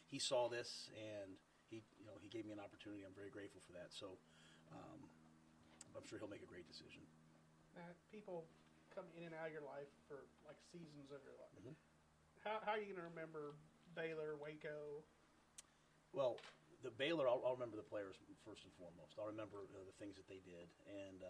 he saw this, and he gave me an opportunity. I'm very grateful for that. So I'm sure he'll make a great decision. People come in and out of your life for like seasons of your life. Mm-hmm. How are you going to remember Baylor, Waco? Well, the Baylor, I'll remember the players first and foremost. I'll remember the things that they did, and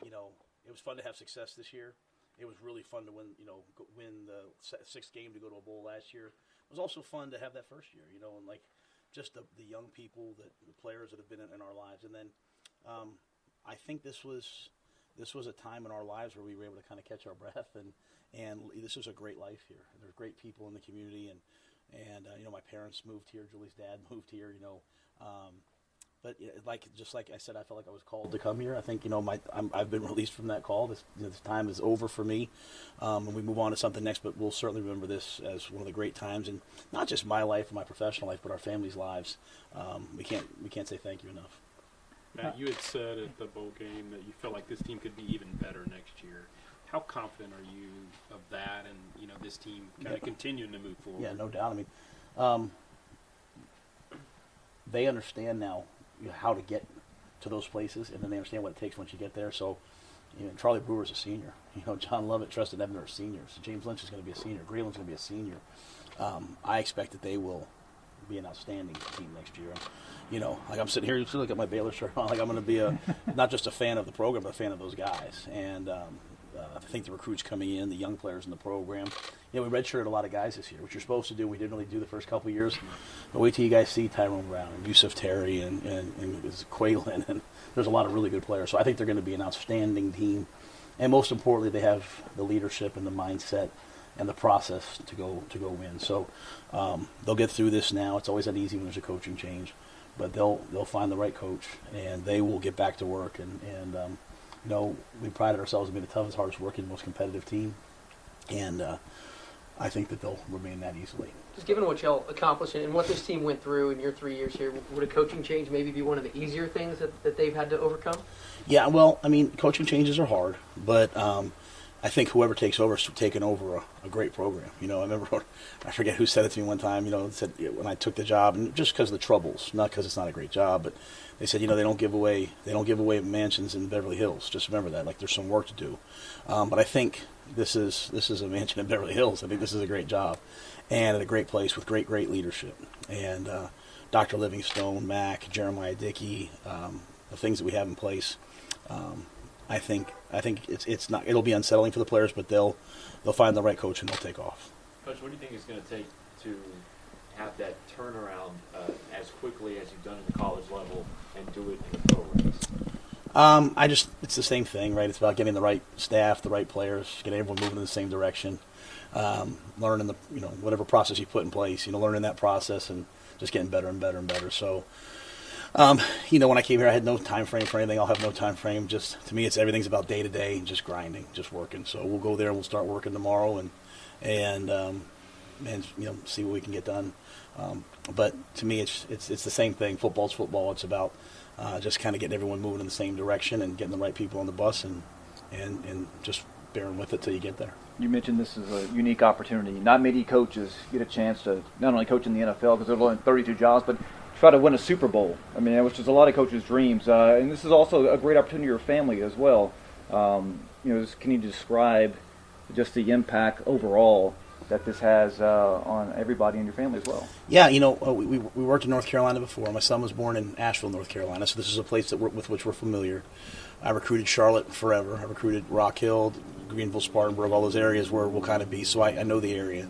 it was fun to have success this year. It was really fun to win the sixth game to go to a bowl last year. It was also fun to have that first year, and like just the young people, the players that have been in our lives. And then I think this was a time in our lives where we were able to kind of catch our breath, and this was a great life here. There's great people in the community, and my parents moved here. Julie's dad moved here, But just like I said, I felt like I was called to come here. I think I've been released from that call. This time is over for me, and we move on to something next. But we'll certainly remember this as one of the great times, and not just my life and my professional life, but our family's lives. We can't say thank you enough. Matt, you had said at the bowl game that you felt like this team could be even better next year. How confident are you of that, and this team kind of continuing to move forward? Yeah, no doubt. I mean, they understand now how to get to those places, and then they understand what it takes once you get there. So, Charlie Brewer's a senior. John Lovett, Tristan Ebner are seniors. James Lynch is going to be a senior. Grayland's going to be a senior. I expect that they will be an outstanding team next year. Like I'm sitting here, you look at my Baylor shirt on, like I'm going to be not just a fan of the program, but a fan of those guys. And I think the recruits coming in, the young players in the program. We redshirted a lot of guys this year, which you're supposed to do. We didn't really do the first couple of years. But wait till you guys see Tyrone Brown and Yusuf Terry and Quaylen. And there's a lot of really good players. So I think they're going to be an outstanding team. And most importantly, they have the leadership and the mindset and the process to go win. So they'll get through this now. It's always uneasy when there's a coaching change. But they'll find the right coach, and they will get back to work. And we prided ourselves on being the toughest, hardest working, most competitive team. And I think that they'll remain that easily. Just given what y'all accomplished and what this team went through in your 3 years here, would a coaching change maybe be one of the easier things that they've had to overcome? Yeah, well, I mean, coaching changes are hard, but I think whoever takes over is taking over a great program. I remember, I forget who said it to me one time, said when I took the job, and just because of the troubles, not because it's not a great job, but they said, they don't give away mansions in Beverly Hills. Just remember that, like there's some work to do. But I think this is a mansion in Beverly Hills. I think this is a great job, and at a great place with great leadership. And Dr. Livingstone, Mac, Jeremiah Dickey, the things that we have in place. I think it's not. It'll be unsettling for the players, but they'll find the right coach and they'll take off. Coach, what do you think it's going to take to have that turnaround as quickly as you've done at the college level and do it in the pro ranks? It's the same thing, right? It's about getting the right staff, the right players, getting everyone moving in the same direction, learning whatever process you put in place, learning that process and just getting better and better and better. So, when I came here, I had no time frame for anything. I'll have no time frame. Just to me, everything's about day to day and just grinding, just working. So we'll go there and we'll start working tomorrow and see what we can get done. But to me, it's the same thing. Football's football. It's about just kind of getting everyone moving in the same direction and getting the right people on the bus and just bearing with it till you get there. You mentioned this is a unique opportunity. Not many coaches get a chance to not only coach in the NFL because there's only 32 jobs, but try to win a Super Bowl. I mean, which is a lot of coaches' dreams. And this is also a great opportunity for your family as well. Can you describe just the impact overall that this has on everybody in your family as well? Yeah, we worked in North Carolina before. My son was born in Asheville, North Carolina, so this is a place with which we're familiar. I recruited Charlotte forever. I recruited Rock Hill, Greenville, Spartanburg, all those areas where we'll kind of be, so I know the area.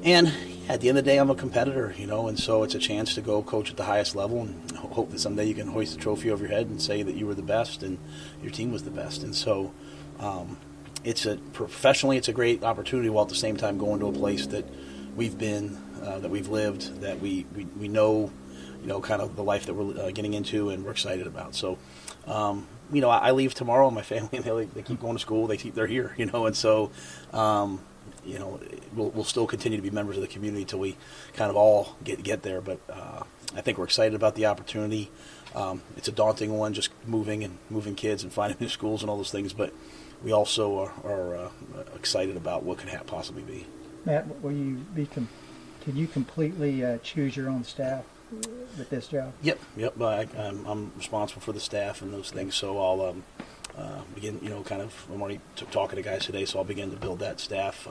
And at the end of the day, I'm a competitor, and so it's a chance to go coach at the highest level and hope that someday you can hoist the trophy over your head and say that you were the best and your team was the best. And so professionally, it's a great opportunity while at the same time going to a place that we've been, that we've lived, that we know, kind of the life that we're getting into and we're excited about. So, I leave tomorrow and my family, and they keep going to school. They're here, and so, we'll still continue to be members of the community until we kind of all get there. But I think we're excited about the opportunity. It's a daunting one, just moving kids and finding new schools and all those things. But we also are excited about what could possibly be. Matt, will you be Can you completely choose your own staff with this job? Yep. I'm responsible for the staff and those things, so I'll begin. I'm already talking to guys today, so I'll begin to build that staff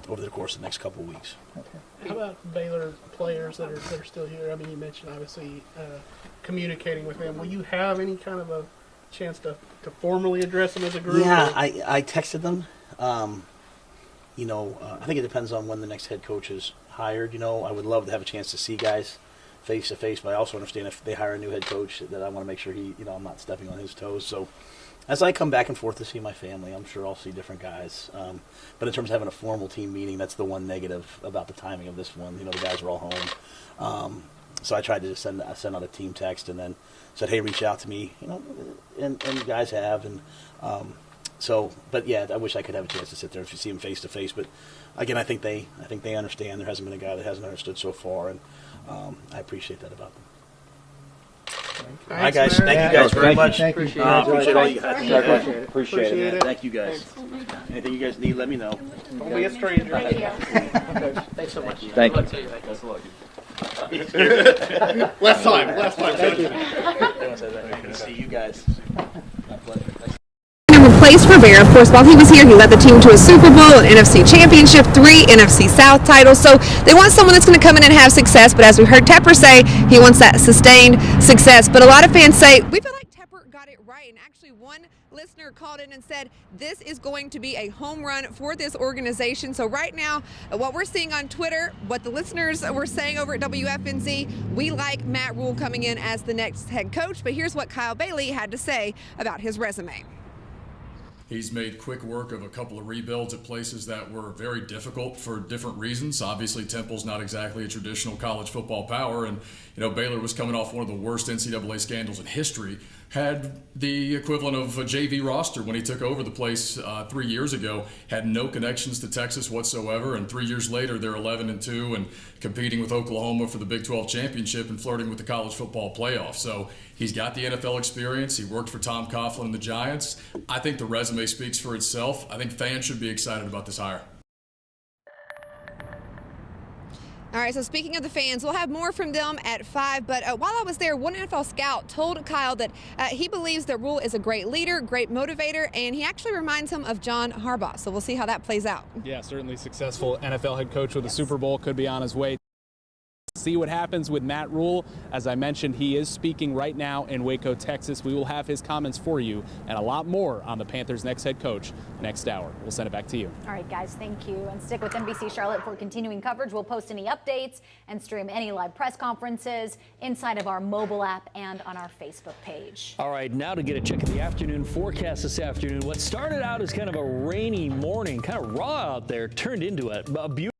over the course of the next couple of weeks. Okay. How about Baylor players that are still here? I mean, you mentioned obviously communicating with them. Will you have any kind of a chance to formally address them as a group? Yeah, I texted them. I think it depends on when the next head coach is hired. I would love to have a chance to see guys face to face, but I also understand if they hire a new head coach that I want to make sure I'm not stepping on his toes. So as I come back and forth to see my family, I'm sure I'll see different guys. But in terms of having a formal team meeting, that's the one negative about the timing of this one. The guys are all home. So I tried to just send out a team text and then said, hey, reach out to me, and you guys have. But yeah, I wish I could have a chance to sit there and see them face to face. But again, I think they understand. There hasn't been a guy that hasn't understood so far, and I appreciate that about them. All right, guys. Thank you guys very much. Thank you. Appreciate all you guys. Appreciate it. Thank you guys. Anything you guys need, let me know. Don't be a stranger. Thanks so much. Thank you. That's lucky. Last time. Thank you. Good to see you guys. My pleasure. Replaced Rivera. Of course, while he was here, he led the team to a Super Bowl, an NFC Championship, 3 NFC South titles. So they want someone that's going to come in and have success. But as we heard Tepper say, he wants that sustained success. But a lot of fans say, we feel like Tepper got it right. And actually, one listener called in and said, this is going to be a home run for this organization. So right now, what we're seeing on Twitter, what the listeners were saying over at WFNZ, we like Matt Rhule coming in as the next head coach. But here's what Kyle Bailey had to say about his resume. He's made quick work of a couple of rebuilds at places that were very difficult for different reasons. Obviously, Temple's not exactly a traditional college football power, and Baylor was coming off one of the worst NCAA scandals in history. Had the equivalent of a JV roster when he took over the place 3 years ago. Had no connections to Texas whatsoever, and 3 years later they're 11-2 and competing with Oklahoma for the Big 12 championship and flirting with the college football playoff. So he's got the NFL experience. He worked for Tom Coughlin and the Giants. I think the resume speaks for itself. I think fans should be excited about this hire. All right, so speaking of the fans, we'll have more from them at 5. But while I was there, one NFL scout told Kyle that he believes that Rhule is a great leader, great motivator, and he actually reminds him of John Harbaugh. So we'll see how that plays out. Yeah, certainly successful NFL head coach with a Super Bowl, could be on his way. See what happens with Matt Rhule. As I mentioned, he is speaking right now in Waco, Texas. We will have his comments for you and a lot more on the Panthers' next head coach next hour. We'll send it back to you. All right, guys, thank you. And stick with NBC Charlotte for continuing coverage. We'll post any updates and stream any live press conferences inside of our mobile app and on our Facebook page. All right, now to get a check of the afternoon forecast this afternoon. What started out as kind of a rainy morning, kind of raw out there, turned into a beautiful